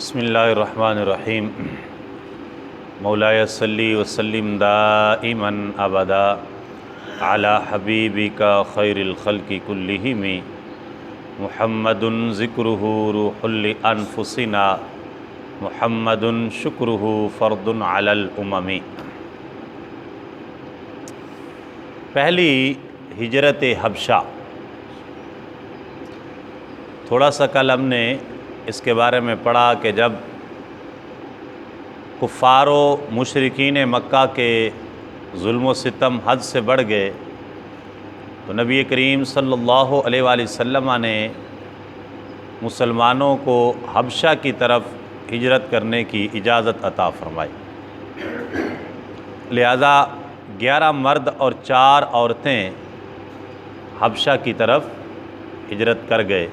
बिस्मिल्लाहिर्रहमानिर्रहीम। मौलाय सल्ली वसल्लिम दाइमन अबदा अला हबीबिका खैरिल खल्क़ि कुल्लिहिम मुहम्मदुन ज़िक्रुहु रूहुल अनफुसिना मुहम्मदुन शुक्रुहु फ़र्दुन अलल उममी। पहली हिजरत हबशा। थोड़ा सा कल हमने इसके बारे में पढ़ा कि जब कुफ़ारो मुशरिकीन मक्का के जुल्म व सितम हद से बढ़ गए तो नबी करीम सल्लल्लाहु अलैहि वसल्लम ने मुसलमानों को हबशा की तरफ हिजरत करने की इजाज़त अता फरमाई। लिहाजा 11 मर्द और 4 औरतें हबशा की तरफ हिजरत कर गए।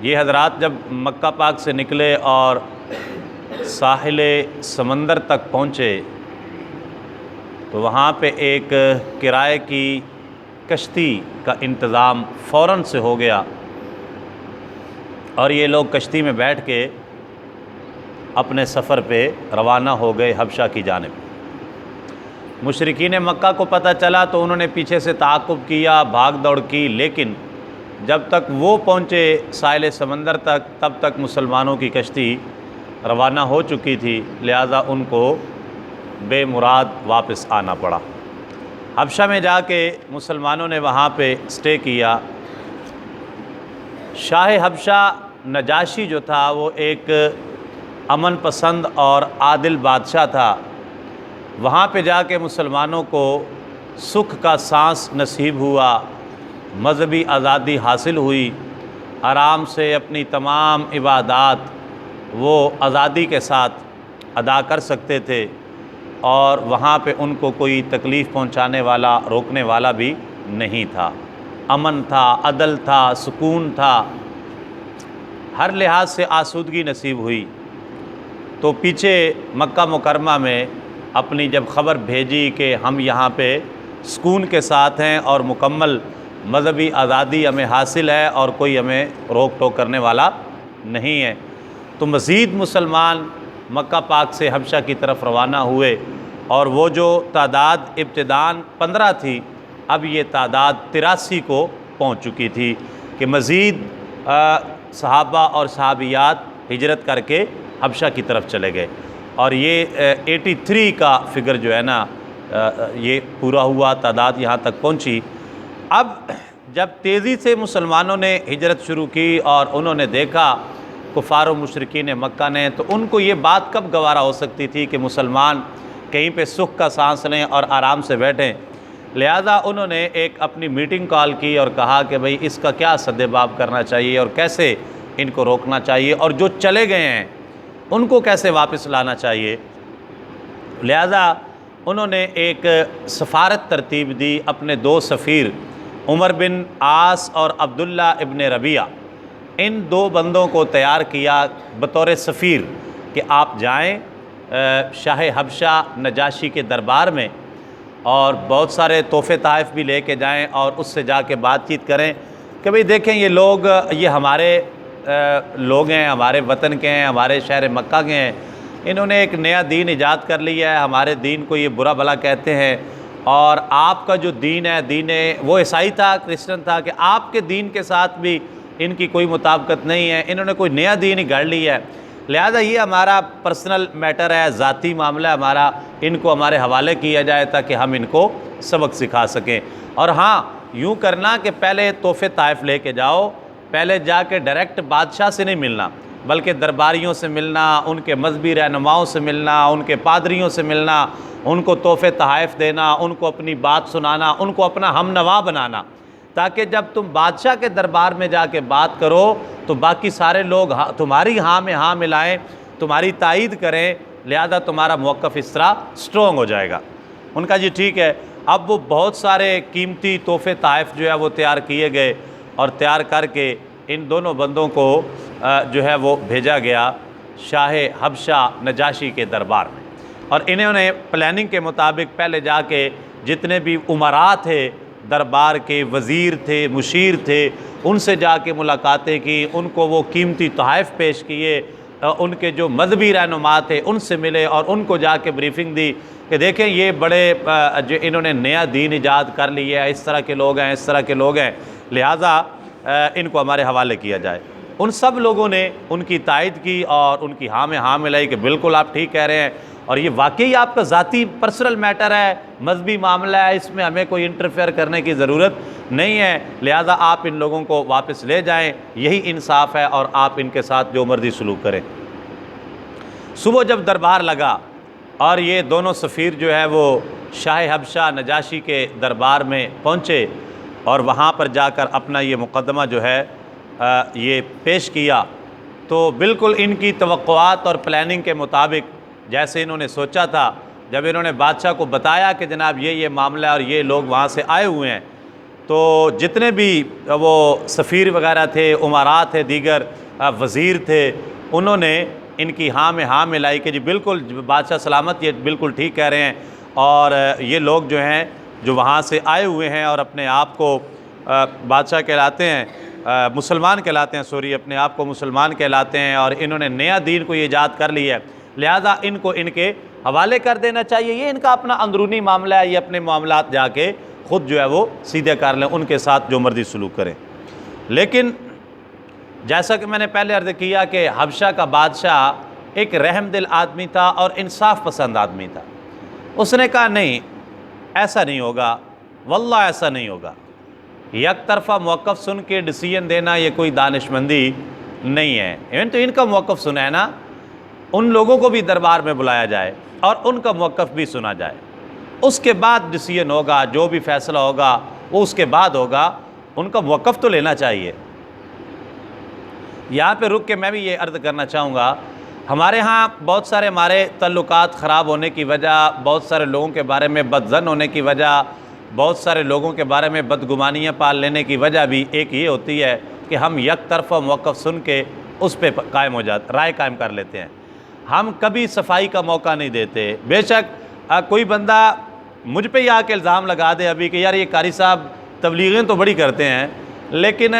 ये हजरात जब मक्का पाक से निकले और साहिल समंदर तक पहुँचे तो वहाँ पे एक किराए की कश्ती का इंतज़ाम फ़ौरन से हो गया और ये लोग कश्ती में बैठ के अपने सफ़र पे रवाना हो गए हबशा की जानिब। मुशरिकीन मक्का को पता चला तो उन्होंने पीछे से ताक़ुब किया, भाग दौड़ की, लेकिन जब तक वो पहुँचे साहिल समंदर तक तब तक मुसलमानों की कश्ती रवाना हो चुकी थी। लिहाजा उनको बेमुराद वापस आना पड़ा। हबशा में जाके मुसलमानों ने वहाँ पे स्टे किया। शाह हबशा नजाशी जो था वो एक अमन पसंद और आदिल बादशाह था। वहाँ पे जाके मुसलमानों को सुख का सांस नसीब हुआ, मज़हबी आज़ादी हासिल हुई, आराम से अपनी तमाम इबादात वो आज़ादी के साथ अदा कर सकते थे और वहाँ पे उनको कोई तकलीफ़ पहुँचाने वाला, रोकने वाला भी नहीं था। अमन था, अदल था, सुकून था, हर लिहाज से आसूदगी नसीब हुई। तो पीछे मक्का मुकरमा में अपनी जब ख़बर भेजी कि हम यहाँ पे सुकून के साथ हैं और मुकम्मल मज़हबी आज़ादी हमें हासिल है और कोई हमें रोक टोक करने वाला नहीं है, तो मज़ीद मुसलमान मक्का पाक से हबशा की तरफ रवाना हुए और वो जो तादाद इब्तिदान 15 थी अब ये तादाद 83 को पहुँच चुकी थी कि मज़ीद सहाबा और सहाबियात हिजरत करके हबशा की तरफ चले गए और ये 83 का फ़िगर जो है ना ये पूरा हुआ, तादाद यहाँ तक पहुँची। अब जब तेज़ी से मुसलमानों ने हिजरत शुरू की और उन्होंने देखा कुफ़ार मुशरिकीन मक्का ने, तो उनको ये बात कब गवारा हो सकती थी कि मुसलमान कहीं पे सुख का सांस लें और आराम से बैठें। लिहाजा उन्होंने एक अपनी मीटिंग कॉल की और कहा कि भाई इसका क्या सद्देबाब करना चाहिए और कैसे इनको रोकना चाहिए और जो चले गए हैं उनको कैसे वापस लाना चाहिए। लिहाजा उन्होंने एक सफ़ारत तरतीब दी। अपने 2 सफ़ीर उमर बिन आस और अब्दुल्ला इब्न रबिया, इन 2 बंदों को तैयार किया बतौर सफ़ीर कि आप जाएं शाह हबशा नजाशी के दरबार में और बहुत सारे तोहफ़े तहफ़ भी लेके जाएं और उससे जाके बातचीत करें कि भाई देखें ये लोग ये हमारे लोग हैं, हमारे वतन के हैं, हमारे शहर मक्का के हैं, इन्होंने एक नया दीन ईजाद कर लिया है, हमारे दीन को ये बुरा भला कहते हैं और आपका जो दीन है, दीन वो ईसाई था, क्रिश्चियन था, कि आपके दीन के साथ भी इनकी कोई मुताबिकत नहीं है, इन्होंने कोई नया दीन ही गढ़ लिया है। लिहाजा ये हमारा पर्सनल मैटर है, ज़ाती मामला है हमारा, इनको हमारे हवाले किया जाए ताकि हम इनको सबक सिखा सकें। और हाँ, यूँ करना कि पहले तोहफ़े तहफ़ लेके जाओ, पहले जाके डायरेक्ट बादशाह से नहीं मिलना बल्कि दरबारियों से मिलना, उनके मजहबी रहनुमाओं से मिलना, उनके पादरियों से मिलना, उनको तोहफ़े तहफ़ देना, उनको अपनी बात सुनाना, उनको अपना हमनवा बनाना, ताकि जब तुम बादशाह के दरबार में जाके बात करो तो बाकी सारे लोग तुम्हारी हाँ में हाँ मिलाएं, तुम्हारी तायीद करें। लिहाजा तुम्हारा मौक़िफ़ इस तरह स्ट्रॉन्ग हो जाएगा। उनका जी ठीक है। अब वो बहुत सारे कीमती तोहफ़े तहफ़ जो है वो तैयार किए गए और तैयार करके इन दोनों बंदों को जो है वो भेजा गया शाह हबशा नजाशी के दरबार में और इन्होंने प्लानिंग के मुताबिक पहले जाके जितने भी उमरा थे दरबार के वज़ीर थे, मुशीर थे, उनसे जाके मुलाकातें की, उनको वो कीमती तोहफ़ पेश किए, उनके जो मजहबी रहनुमा थे उनसे मिले और उनको जाके ब्रीफिंग दी कि देखें ये बड़े जो इन्होंने नया दीन ईजाद कर लिया है, इस तरह के लोग हैं, इस तरह के लोग हैं, लिहाजा इनको हमारे हवाले किया जाए। उन सब लोगों ने उनकी तायद की और उनकी हाँ में हाँ मिलाई कि बिल्कुल आप ठीक कह रहे हैं और ये वाकई आपका ज़ाती पर्सनल मैटर है, मजहबी मामला है, इसमें हमें कोई इंटरफेयर करने की ज़रूरत नहीं है, लिहाजा आप इन लोगों को वापस ले जाएं, यही इंसाफ है और आप इनके साथ जो मर्जी सलूक करें। सुबह जब दरबार लगा और ये दोनों सफ़ीर जो है वो शाह हबशा नजाशी के दरबार में पहुँचे और वहाँ पर जाकर अपना ये मुकदमा जो है ये पेश किया, तो बिल्कुल इनकी तवक्कुआत और प्लानिंग के मुताबिक जैसे इन्होंने सोचा था, जब इन्होंने बादशाह को बताया कि जनाब ये मामला है और ये लोग वहाँ से आए हुए हैं, तो जितने भी वो सफ़ीर वगैरह थे, उमरा थे, दीगर वज़ीर थे, उन्होंने इनकी हाँ में हाँ मिलाई कि जी बिल्कुल बादशाह सलामत, ये बिल्कुल ठीक कह रहे हैं और ये लोग जो हैं जो वहाँ से आए हुए हैं और अपने आप को बादशाह कहलाते हैं, मुसलमान कहलाते हैं, सॉरी, अपने आप को मुसलमान कहलाते हैं और इन्होंने नया दीन को ईजाद कर लिया है, लिहाजा इनको इनके हवाले कर देना चाहिए। ये इनका अपना अंदरूनी मामला है, ये अपने मामलात जाके ख़ुद जो है वो सीधे कर लें, उनके साथ जो मर्जी सलूक करें। लेकिन जैसा कि मैंने पहले अर्ज़ किया कि हबशा का बादशाह एक रहमदिल आदमी था और इंसाफ पसंद आदमी था। उसने कहा नहीं, ऐसा नहीं होगा, वल्लाह ऐसा नहीं होगा, एक तरफ़ा मौक़िफ़ सुन के डिसीजन देना ये कोई दानिशमंदी नहीं है। इवन तो इनका मौक़िफ़ सुना है ना, उन लोगों को भी दरबार में बुलाया जाए और उनका मौक़िफ़ भी सुना जाए, उसके बाद डिसीजन होगा, जो भी फ़ैसला होगा वो उसके बाद होगा, उनका मौक़िफ़ तो लेना चाहिए। यहाँ पे रुक के मैं भी ये अर्ज़ करना चाहूँगा, हमारे यहाँ बहुत सारे हमारे तल्लुकात ख़राब होने की वजह, बहुत सारे लोगों के बारे में बदज़न होने की वजह, बहुत सारे लोगों के बारे में बदगुमानियाँ पाल लेने की वजह भी एक ये होती है कि हम एक तरफ़ा मौक़िफ़ सुन के उस पर कायम हो जाते, राय कायम कर लेते हैं। हम कभी सफाई का मौका नहीं देते। बेशक कोई बंदा मुझ पे ही आके इल्ज़ाम लगा दे अभी कि यार ये कारी साहब तबलीगें तो बड़ी करते हैं, लेकिन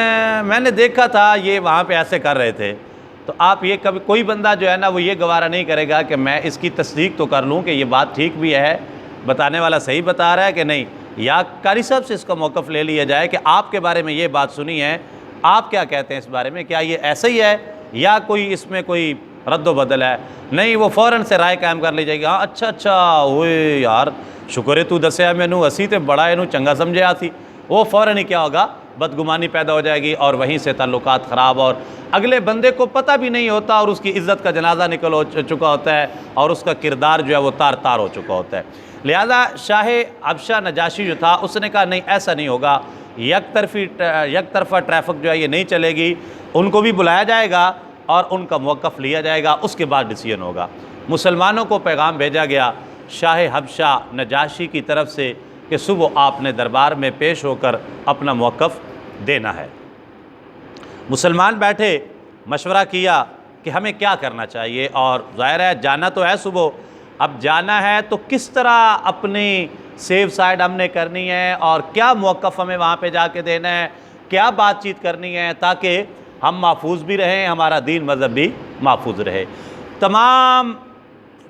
मैंने देखा था ये वहाँ पे ऐसे कर रहे थे, तो आप ये कभी कोई बंदा जो है ना वो ये गवारा नहीं करेगा कि मैं इसकी तस्दीक तो कर लूँ कि ये बात ठीक भी है, बताने वाला सही बता रहा है कि नहीं, या कारी साहब से इसका मौक़िफ़ ले लिया जाए कि आपके बारे में ये बात सुनी है, आप क्या कहते हैं इस बारे में, क्या ये ऐसा ही है या कोई इसमें कोई रद्दो बदल है। नहीं, वो फ़ौरन से राय कायम कर ली जाएगी, हाँ अच्छा अच्छा ओए यार शुक्र है तू दसिया मैनू, असी तो बड़ा इनू चंगा समझिया सी, वो फ़ौरन ही क्या होगा, बदगुमानी पैदा हो जाएगी और वहीं से ताल्लुकात ख़राब, और अगले बंदे को पता भी नहीं होता और उसकी इज़्ज़त का जनाजा निकल हो चुका होता है और उसका किरदार जो है वो तार तार हो चुका होता है। लिहाजा शाह हबशा नजाशी जो था उसने कहा नहीं ऐसा नहीं होगा, एक तरफ़ा ट्रैफिक जो है ये नहीं चलेगी, उनको भी बुलाया जाएगा और उनका मौक़िफ़ लिया जाएगा, उसके बाद डिसीजन होगा। मुसलमानों को पैगाम भेजा गया शाह हबशा नजाशी की तरफ से कि सुबह आपने दरबार में पेश होकर अपना मौक़िफ़ देना है। मुसलमान बैठे, मशवरा किया कि हमें क्या करना चाहिए, और ज़ाहिर है जाना तो है सुबह, अब जाना है तो किस तरह अपनी सेफ साइड हमने करनी है और क्या मौक़िफ़ हमें वहाँ पे जाके देना है, क्या बातचीत करनी है ताकि हम महफूज भी रहें, हमारा दीन मज़हब भी महफूज रहे। तमाम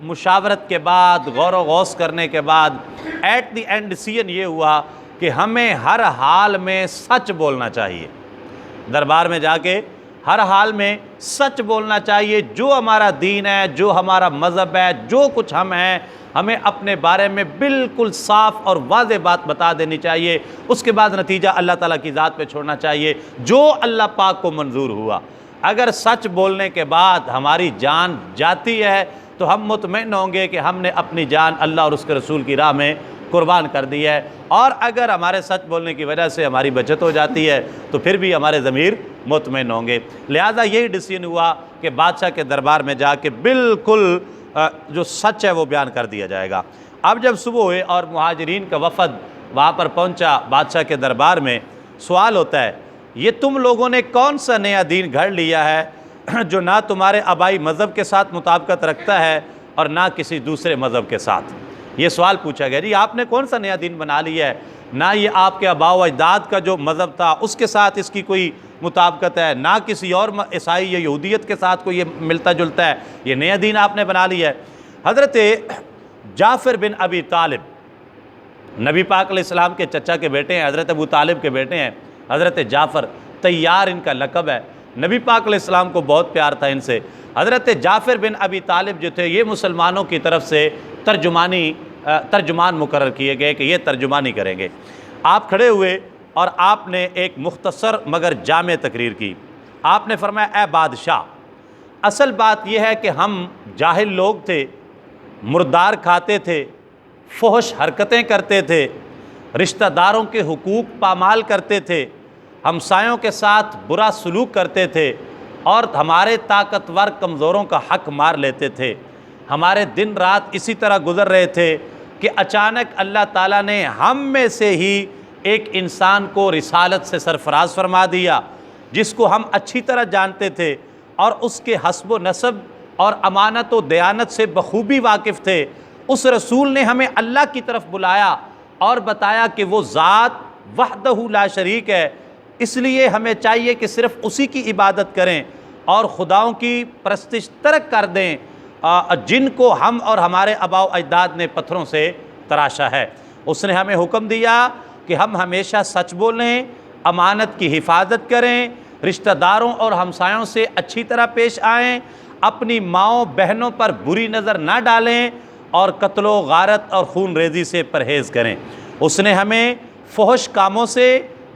मुशावरत के बाद, गौर व गौस करने के बाद एट द एंड डिसीजन ये हुआ कि हमें हर हाल में सच बोलना चाहिए। दरबार में जाके हर हाल में सच बोलना चाहिए, जो हमारा दीन है, जो हमारा मज़हब है, जो कुछ हम हैं, हमें अपने बारे में बिल्कुल साफ़ और वाज़ेह बात बता देनी चाहिए। उसके बाद नतीजा अल्लाह ताला की ज़ात पे छोड़ना चाहिए, जो अल्लाह पाक को मंजूर हुआ। अगर सच बोलने के बाद हमारी जान जाती है तो हम मुतमईन होंगे कि हमने अपनी जान अल्लाह और उसके रसूल की राह में कुर्बान कर दी है, और अगर हमारे सच बोलने की वजह से हमारी बचत हो जाती है तो फिर भी हमारे ज़मीर मुतमईन होंगे। लिहाजा यही डिसीजन हुआ कि बादशाह के दरबार में जाके बिल्कुल जो सच है वो बयान कर दिया जाएगा। अब जब सुबह हुए और मुहाजिरीन का वफ़द वहाँ पर पहुँचा बादशाह के दरबार में, सवाल होता है ये तुम लोगों ने कौन सा नया दीन घर लिया है जो ना तुम्हारे आबाई मज़हब के साथ मुताबिकत रखता है और ना किसी दूसरे मज़हब के साथ। ये सवाल पूछा गया, जी आपने कौन सा नया दीन बना लिया है ना ये आपके आबाओ अजदाद का जो मज़हब था उसके साथ इसकी कोई मुताबिकत है, ना किसी और ईसाई या यहूदियत के साथ कोई ये मिलता जुलता है, ये नया दीन आपने बना लिया है। हज़रत जाफ़र बिन अबी तालिब नबी पाक अलैहिस्सलाम के चचा के बेटे हैं, हज़रत अबू तालिब के बेटे हैं। हज़रत जाफ़र तैयार इनका लक़ब है। नबी पाक अलैहिस्सलाम को बहुत प्यार था इनसे। हज़रत जाफ़र बिन अबी तालिब जो थे ये मुसलमानों की तरफ से तर्जुमान मुकर्रर किए गए कि ये तर्जुमानी करेंगे। आप खड़े हुए और आपने एक मुख्तसर मगर जामे तकरीर की। आपने फरमाया, ए बादशाह, असल बात यह है कि हम जाहिल लोग थे, मुर्दार खाते थे, फहश हरकतें करते थे, रिश्तेदारों के हुकूक पामाल करते थे, हमसायों के साथ बुरा सलूक करते थे और हमारे ताकतवर कमज़ोरों का हक मार लेते थे। हमारे दिन रात इसी तरह गुज़र रहे थे कि अचानक अल्लाह ताला ने हम में से ही एक इंसान को रिसालत से सरफराज फरमा दिया, जिसको हम अच्छी तरह जानते थे और उसके हस्ब नसब और अमानत व दयानत से बखूबी वाकिफ़ थे। उस रसूल ने हमें अल्लाह की तरफ बुलाया और बताया कि वो ज़ात वहदहू ला शरीक है, इसलिए हमें चाहिए कि सिर्फ़ उसी की इबादत करें और खुदाओं की परस्तिश तर्क कर दें जिनको हम और हमारे आबाओ अजदाद ने पत्थरों से तराशा है। उसने हमें हुक्म दिया कि हम हमेशा सच बोलें, अमानत की हिफाजत करें, रिश्तेदारों और हमसायों से अच्छी तरह पेश आएँ, अपनी माओं बहनों पर बुरी नज़र ना डालें और कत्लो गारत और खून रेज़ी से परहेज़ करें। उसने हमें फहश कामों से,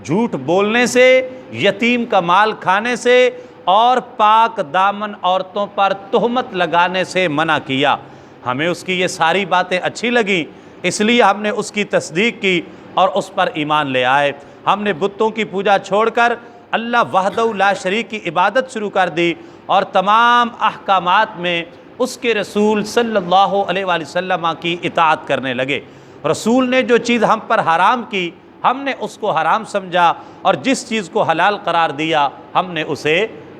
झूठ बोलने से, यतीम का माल खाने से और पाक दामन औरतों पर तोहमत लगाने से मना किया। हमें उसकी ये सारी बातें अच्छी लगी, इसलिए हमने उसकी तस्दीक की और उस पर ईमान ले आए। हमने बुतों की पूजा छोड़कर अल्लाह वहदहू ला शरीक की इबादत शुरू कर दी और तमाम अहकामात में उसके रसूल सल्लल्लाहु अलैहि वसल्लम की इताअत करने लगे। रसूल ने जो चीज़ हम पर हराम की हमने उसको हराम समझा और जिस चीज़ को हलाल करार दिया हमने उसे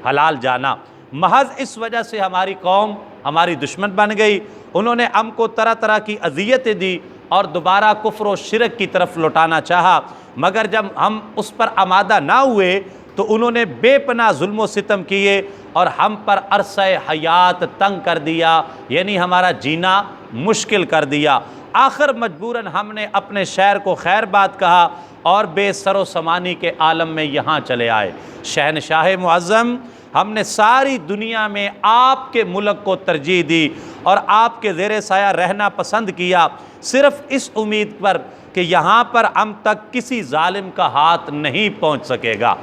हलाल जाना। महज इस वजह से हमारी कौम हमारी दुश्मन बन गई। उन्होंने हमको तरह तरह की अज़ियतें दी और दोबारा कुफ्र व शिरक की तरफ लौटाना चाहा, मगर जब हम उस पर आमादा ना हुए तो उन्होंने बेपनाह जुल्म व सितम किए और हम पर अरसे हयात तंग कर दिया, यानी हमारा जीना मुश्किल कर दिया। आखिर मजबूरन हमने अपने शहर को खैर बात कहा और बेसरो समानी के आलम में यहाँ चले आए। शहनशाह मुअज़्ज़म, हमने सारी दुनिया में आपके मुल्क को तरजीह दी और आपके ज़ेरे साया रहना पसंद किया, सिर्फ़ इस उम्मीद पर कि यहाँ पर हम तक किसी जालिम का हाथ नहीं पहुँच सकेगा।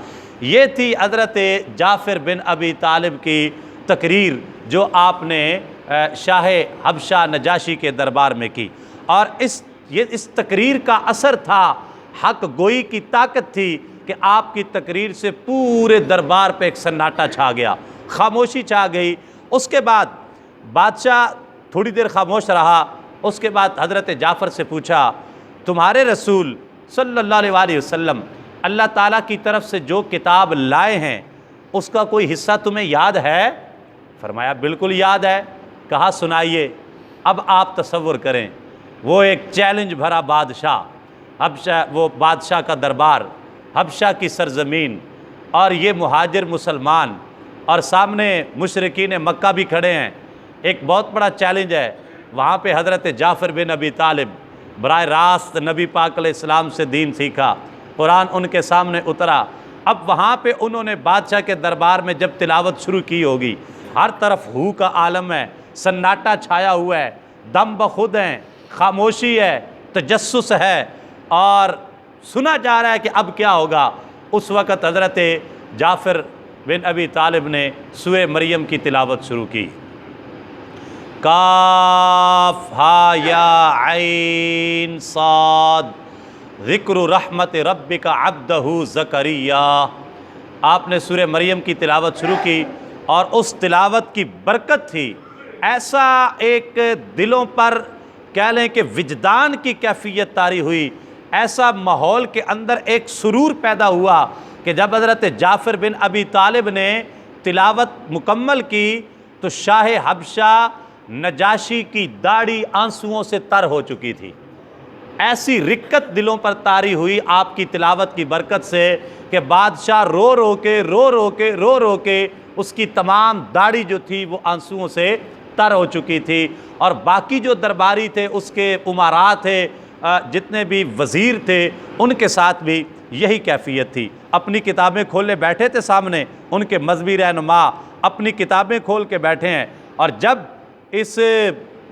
ये थी हज़रत जाफ़र बिन अबी तालिब की तकरीर जो आपने शाह हबशा नजाशी के दरबार में की, और इस तकरीर का असर था, हक गोई की ताकत थी कि आपकी तकरीर से पूरे दरबार पे एक सन्नाटा छा गया, खामोशी छा गई। उसके बाद बादशाह थोड़ी देर खामोश रहा। उसके बाद हज़रत जाफ़र से पूछा, तुम्हारे रसूल सल्लल्लाहु अलैहि वसल्लम अल्लाह ताला की तरफ से जो किताब लाए हैं उसका कोई हिस्सा तुम्हें याद है? फरमाया बिल्कुल याद है। कहा सुनाइए। अब आप तसव्वुर करें, वो एक चैलेंज भरा बादशाह, हबशा, वो बादशाह का दरबार, हबशा की सरज़मीन, और ये मुहाजिर मुसलमान, और सामने मुशरिकीन मक्का भी खड़े हैं। एक बहुत बड़ा चैलेंज है। वहाँ पे हज़रत जाफ़र बिन अबी तालिब बराह रास्त नबी पाक अलैहिस्सलाम से दीन सीखा, कुरान उनके सामने उतरा। अब वहाँ पे उन्होंने बादशाह के दरबार में जब तिलावत शुरू की होगी, हर तरफ हू का आलम है, सन्नाटा छाया हुआ है, दम बखुद हैं, खामोशी है, तजस्सुस है और सुना जा रहा है कि अब क्या होगा। उस वक़्त हज़रत जाफ़र बिन अबी तालिब ने सूरह मरियम की तिलावत शुरू की। काफ हा या ऐन साद ज़िक्र रहमत रब्बिका अब्दहू ज़करिया। आपने सूरह मरियम की तिलावत शुरू की और उस तिलावत की बरकत थी, ऐसा एक दिलों पर कह लें कि विजदान की कैफियत तारी हुई, ऐसा माहौल के अंदर एक सुरूर पैदा हुआ कि जब हज़रत जाफ़र बिन अबी तालिब ने तिलावत मुकम्मल की तो शाह हबशा नजाशी की दाढ़ी आंसुओं से तर हो चुकी थी। ऐसी रिक्कत दिलों पर तारी हुई आपकी तिलावत की बरकत से कि बादशाह रो रो के उसकी तमाम दाढ़ी जो थी वो आंसुओं से तर हो चुकी थी। और बाकी जो दरबारी थे, उसके उमारा थे, जितने भी वज़ीर थे, उनके साथ भी यही कैफियत थी। अपनी किताबें खोले बैठे थे सामने, उनके मजहबी रहनुमा अपनी किताबें खोल के बैठे हैं। और जब इस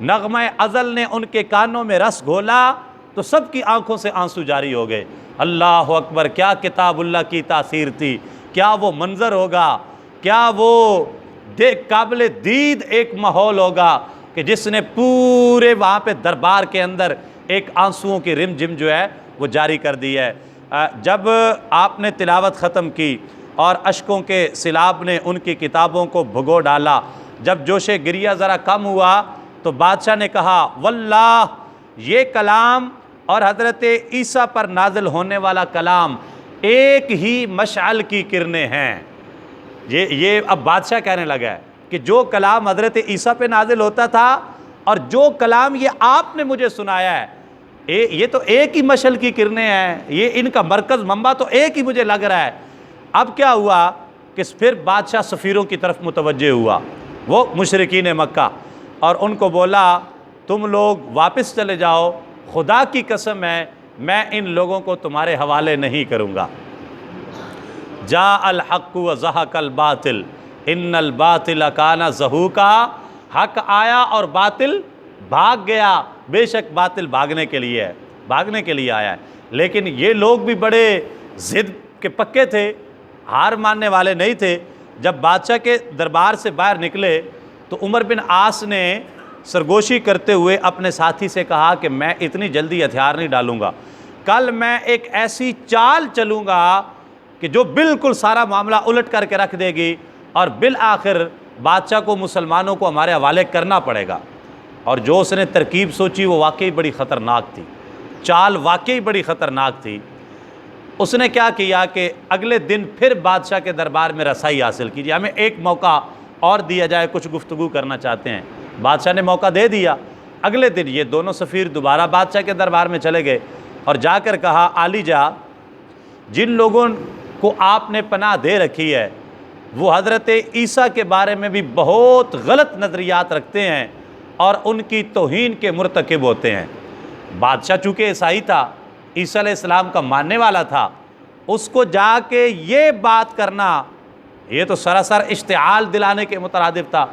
नग़्मा अज़ल ने उनके कानों में रस घोला तो सबकी आंखों से आंसू जारी हो गए। अल्लाह अकबर, क्या किताबुल्लाह की तासीर थी, क्या वो मंज़र होगा, क्या वो देख काबिल दीद एक माहौल होगा कि जिसने पूरे वहाँ पे दरबार के अंदर एक आंसुओं की रिमझिम जो है वो जारी कर दी है। जब आपने तिलावत ख़त्म की और अश्कों के सिलाब ने उनकी किताबों को भुगो डाला, जब जोशे गिरिया ज़रा कम हुआ तो बादशाह ने कहा, वल्लाह ये कलाम और हज़रत ईसा पर नाजिल होने वाला कलाम एक ही मशअल की किरणें हैं। ये अब बादशाह कहने लगा है कि जो कलाम हज़रत ईसा पे नाजिल होता था और जो कलाम ये आपने मुझे सुनाया है, ये तो एक ही मशअल की किरणें हैं, ये इनका मरकज़ मंबा तो एक ही मुझे लग रहा है। अब क्या हुआ कि फिर बादशाह सफ़ीरों की तरफ मुतवज्जे हुआ, वो मुशरिकीन मक्का, और उनको बोला, तुम लोग वापस चले जाओ, खुदा की कसम है मैं इन लोगों को तुम्हारे हवाले नहीं करूँगा। जा अल हक़ व ज़हक़ल बातिल इन्नल बातिल काना ज़हूका, हक़ आया और बातिल भाग गया। बेशक बातिल भागने के लिए है, भागने के लिए आया है। लेकिन ये लोग भी बड़े ज़िद के पक्के थे, हार मानने वाले नहीं थे। जब बादशाह के दरबार से बाहर निकले तो उमर बिन आस ने सरगोशी करते हुए अपने साथी से कहा कि मैं इतनी जल्दी हथियार नहीं डालूँगा, कल मैं एक ऐसी चाल चलूँगा कि जो बिल्कुल सारा मामला उलट करके रख देगी और बिल आखिर बादशाह को, मुसलमानों को हमारे हवाले करना पड़ेगा। और जो उसने तरकीब सोची वो वाकई बड़ी ख़तरनाक थी, चाल वाकई बड़ी ख़तरनाक थी। उसने क्या किया कि अगले दिन फिर बादशाह के दरबार में रसाई हासिल कीजिए, हमें एक मौका और दिया जाए, कुछ गुफ्तगू करना चाहते हैं। बादशाह ने मौका दे दिया। अगले दिन ये दोनों सफ़ीर दोबारा बादशाह के दरबार में चले गए और जाकर कहा, आलीजा, जिन लोगों को आपने पनाह दे रखी है वो हज़रत ईसा के बारे में भी बहुत गलत नज़रियात रखते हैं और उनकी तौहीन के मुर्तकिब होते हैं। बादशाह चूँकि ईसाई था, ईसा अलैहिस्सलाम का मानने वाला था, उसको जाके ये बात करना, ये तो सरासर इश्तिआल दिलाने के मुतरादिफ था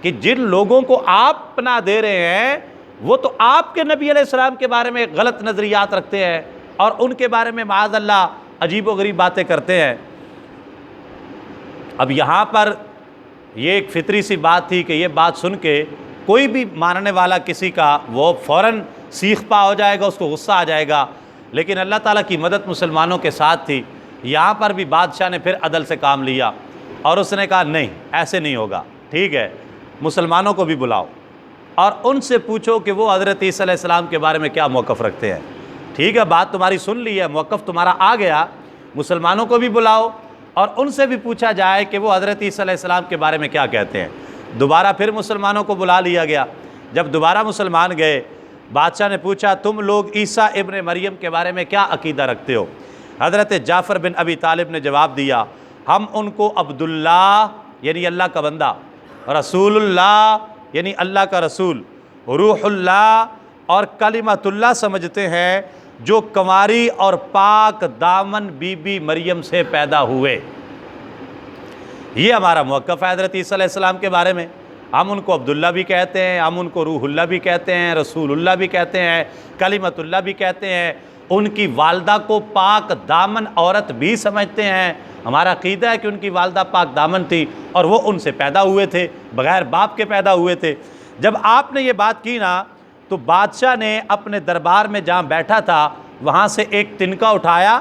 कि जिन लोगों को आप पनाह दे रहे हैं वो तो आपके नबी अलैहिस्सलाम के बारे में गलत नज़रियात रखते हैं और उनके बारे में माअज़ल्लाह अजीब व गरीब बातें करते हैं। अब यहाँ पर ये एक फ़ितरी सी बात थी कि ये बात सुन के कोई भी मानने वाला किसी का वो फ़ौरन सीख पा हो जाएगा, उसको गुस्सा आ जाएगा। लेकिन अल्लाह ताला की मदद मुसलमानों के साथ थी। यहाँ पर भी बादशाह ने फिर अदल से काम लिया और उसने कहा, नहीं ऐसे नहीं होगा, ठीक है, मुसलमानों को भी बुलाओ और उनसे पूछो कि वो हज़रत ईसा अलैहिस्सलाम के बारे में क्या मौक़िफ़ रखते हैं। ठीक है, बात तुम्हारी सुन ली है, मौक़िफ़ तुम्हारा आ गया, मुसलमानों को भी बुलाओ और उनसे भी पूछा जाए कि वो हज़रत ईसा अलैहिस्सलाम के बारे में क्या कहते हैं। दोबारा फिर मुसलमानों को बुला लिया गया। जब दोबारा मुसलमान गए, बादशाह ने पूछा, तुम लोग ईसा इब्न मरियम के बारे में क्या अकीदा रखते हो। हज़रत जाफ़र बिन अबी तालिब ने जवाब दिया, हम उनको अब्दुल्लाह यानी अल्लाह का बंदा, रसूलुल्लाह यानी अल्लाह का रसूल, रूहुल्लाह और कलिमतुल्लाह समझते हैं, जो कंवारी और पाक दामन बीबी मरियम से पैदा हुए। ये हमारा मौक़िफ़ है हज़रत ईसा अलैहिस्सलाम के बारे में। हम उनको अब्दुल्ला भी कहते हैं, हम उनको रूहुल्लाह भी कहते हैं, रसूलुल्लाह भी कहते हैं, कलिमतुल्लाह भी कहते हैं। उनकी वालदा को पाक दामन औरत भी समझते हैं। हमारा अक़ीदा है कि उनकी वालदा पाक दामन थी और वो उनसे पैदा हुए थे, बग़ैर बाप के पैदा हुए थे। जब आपने ये बात की ना, तो बादशाह ने अपने दरबार में जहाँ बैठा था वहाँ से एक तिनका उठाया,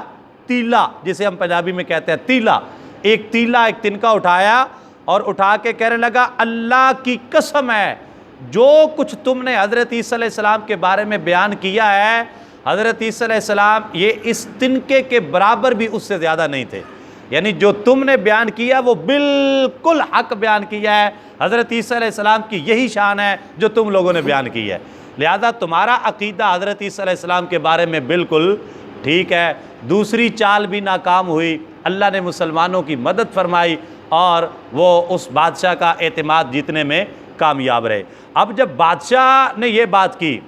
तीला जिसे हम पंजाबी में कहते हैं तीला, एक तिनका उठाया और उठा के कहने लगा, अल्लाह की कसम है, जो कुछ तुमने हज़रत ईसा अलैहिस्सलाम के बारे में बयान किया है, हज़रत ईसा अलैहिस्सलाम ये इस तिनके के बराबर भी उससे ज़्यादा नहीं थे। यानी जो तुमने बयान किया वो बिल्कुल हक़ बयान किया है। हज़रत ईसा अलैहिस्सलाम की यही शान है जो तुम लोगों ने बयान की है। लिहाजा तुम्हारा अकीदा हज़रत ईसा अलैहिस्सलाम के बारे में बिल्कुल ठीक है। दूसरी चाल भी नाकाम हुई, अल्लाह ने मुसलमानों की मदद फरमाई और वो उस बादशाह का एतमाद जीतने में कामयाब रहे। अब जब बादशाह ने ये बात की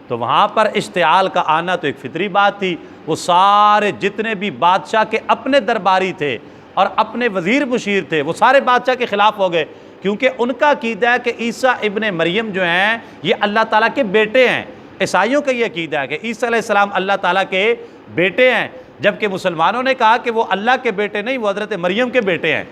तो वहाँ पर इश्तिआल का आना तो एक फितरी बात थी। वो सारे जितने भी बादशाह के अपने दरबारी थे और अपने वज़ीर मुशीर थे वो सारे बादशाह के ख़िलाफ़ हो गए, क्योंकि उनका अकीदा है कि ईसा इब्ने मरियम जो हैं ये अल्लाह ताला के बेटे हैं। ईसाइयों का ये अकीदा है कि ईसा अलैहिस्सलाम अल्लाह ताला के बेटे हैं, जबकि मुसलमानों ने कहा कि वो अल्लाह के बेटे नहीं, वो हज़रत मरियम के बेटे हैं।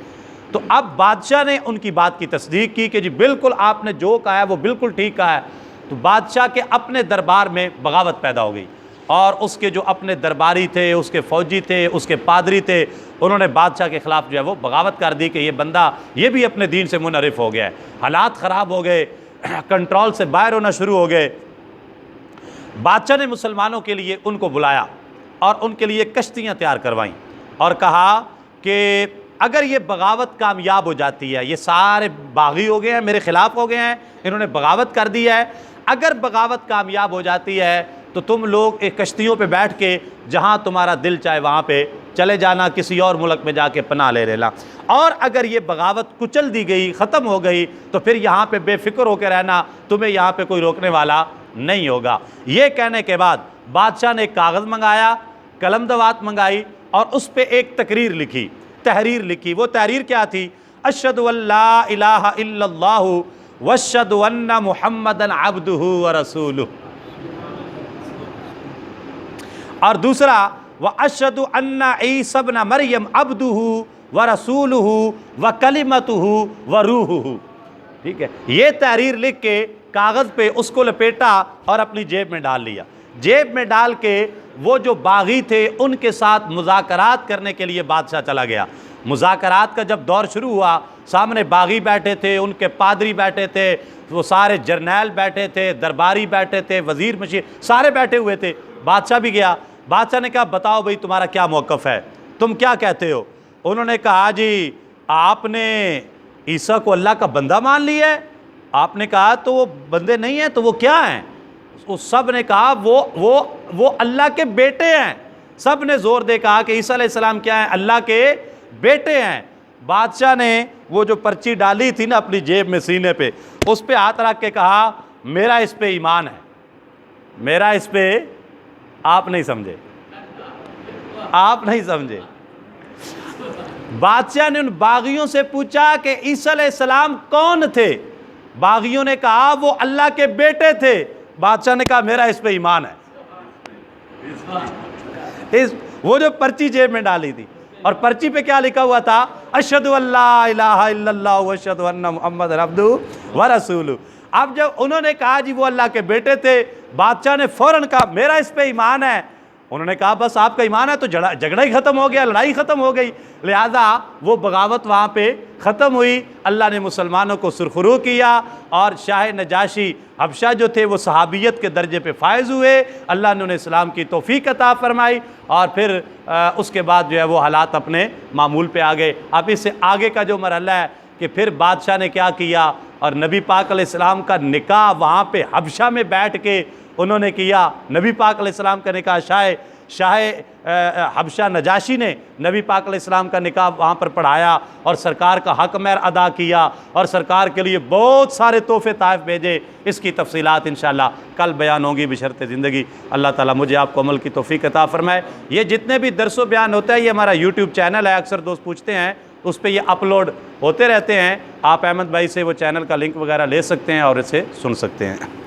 तो अब बादशाह ने उनकी बात की तस्दीक की कि जी बिल्कुल आपने जो कहा है वो बिल्कुल ठीक कहा है। तो बादशाह के अपने दरबार में बगावत पैदा हो गई और उसके जो अपने दरबारी थे, उसके फ़ौजी थे, उसके पादरी थे, उन्होंने बादशाह के ख़िलाफ़ जो है वो बगावत कर दी कि ये बंदा ये भी अपने दीन से मुनहरिफ हो गया है। हालात ख़राब हो गए, कंट्रोल से बाहर होना शुरू हो गए। बादशाह ने मुसलमानों के लिए उनको बुलाया और उनके लिए कश्तियाँ तैयार करवाईं और कहा कि अगर ये बगावत कामयाब हो जाती है, ये सारे बागी हो गए हैं, मेरे ख़िलाफ़ हो गए हैं, इन्होंने बगावत कर दी है, अगर बगावत कामयाब हो जाती है तो तुम लोग एक कश्तियों पे बैठ के जहाँ तुम्हारा दिल चाहे वहाँ पे चले जाना, किसी और मुल्क में जाके पनाह ले लेना। और अगर ये बगावत कुचल दी गई, ख़त्म हो गई, तो फिर यहाँ पे बेफिक्र होकर रहना, तुम्हें यहाँ पे कोई रोकने वाला नहीं होगा। ये कहने के बाद बादशाह ने एक कागज़ मंगाया, कलम दवात मंगाई और उस पर एक तहरीर लिखी। वो तहरीर क्या थी? अशहदु अल्ला इलाहा इल्लल्लाहु वअशहदु अन्ना मुहम्मदन अब्दुहु व रसूलुहु, और दूसरा व अशहदु अन्ना ईसा इब्न मरियम अब्दुहु व रसूलुहु व कलिमतुहु व रूहुहु। ठीक है, ये तहरीर लिख के कागज़ पे उसको लपेटा और अपनी जेब में डाल लिया। जेब में डाल के वो जो बागी थे उनके साथ मुज़ाकरात करने के लिए बादशाह चला गया। मुज़ाकरात का जब दौर शुरू हुआ, सामने बागी बैठे थे, उनके पादरी बैठे थे, वो सारे जर्नैल बैठे थे, दरबारी बैठे थे, वज़ीर मशीर सारे बैठे हुए थे। बादशाह भी गया। बादशाह ने कहा बताओ भाई तुम्हारा क्या मौक़िफ़ है, तुम क्या कहते हो? उन्होंने कहा जी आपने ईसा को अल्लाह का बंदा मान लिया है। आपने कहा तो वो बंदे नहीं हैं, तो वो क्या हैं? उस सब ने कहा वो अल्लाह के बेटे हैं। सब ने ज़ोर दे कहा कि ईसा अलैहिस्सलाम क्या है? अल्लाह के बेटे हैं। बादशाह ने वो जो पर्ची डाली थी ना अपनी जेब में सीने पे, उस पे हाथ रख के कहा मेरा इस पे ईमान है, मेरा इस पे। आप नहीं समझे, आप नहीं समझे। बादशाह ने उन बागियों से पूछा कि ईसा अलैहिस्सलाम कौन थे? बागियों ने कहा वो अल्लाह के बेटे थे। बादशाह ने कहा मेरा इस पे ईमान है। वो जो पर्ची जेब में डाली थी और पर्ची पे क्या लिखा हुआ था? अशहदु अल्ला इलाहा इल्लल्लाहु व अशहदु अन्ना मुहम्मदन अब्दुहु व रसूलुहु। अब जब उन्होंने कहा जी वो अल्लाह के बेटे थे, बादशाह ने फ़ौरन कहा मेरा इस पे ईमान है। उन्होंने कहा बस आपका ईमान है तो झगड़ा ही ख़त्म हो गया, लड़ाई ख़त्म हो गई। लिहाजा वो बगावत वहाँ पे ख़त्म हुई। अल्लाह ने मुसलमानों को सुरखरू किया और शाह नजाशी हबशा जो थे वो सहाबियत के दर्जे पे फायज़ हुए। अल्लाह ने उन्हें इस्लाम की तौफ़ीक़ अता फ़रमाई और फिर उसके बाद जो है वो हालात अपने मामूल पे आ गए। अब इससे आगे का जो मरहला है कि फिर बादशाह ने क्या किया और नबी पाक अलैहिस्सलाम का निकाह वहाँ पे हबशा में बैठ के उन्होंने किया। नबी पाक अलैहिस्सलाम का निकाह शाह हबशा नजाशी ने नबी पाक अलैहिस्सलाम का निकाह वहाँ पर पढ़ाया और सरकार का हक महर अदा किया और सरकार के लिए बहुत सारे तोहफ़े ताइफ भेजे। इसकी तफसीलात इंशाअल्लाह कल बयान होंगी बशर्ते ज़िंदगी। अल्लाह ताला मुझे आपको अमल की तौफ़ीक़ अता फ़रमाए। ये जितने भी दरसो बयान होता है ये हमारा यूट्यूब चैनल है, अक्सर दोस्त पूछते हैं, उस पर ये अपलोड होते रहते हैं। आप अहमद भाई से वो चैनल का लिंक वगैरह ले सकते हैं और इसे सुन सकते हैं।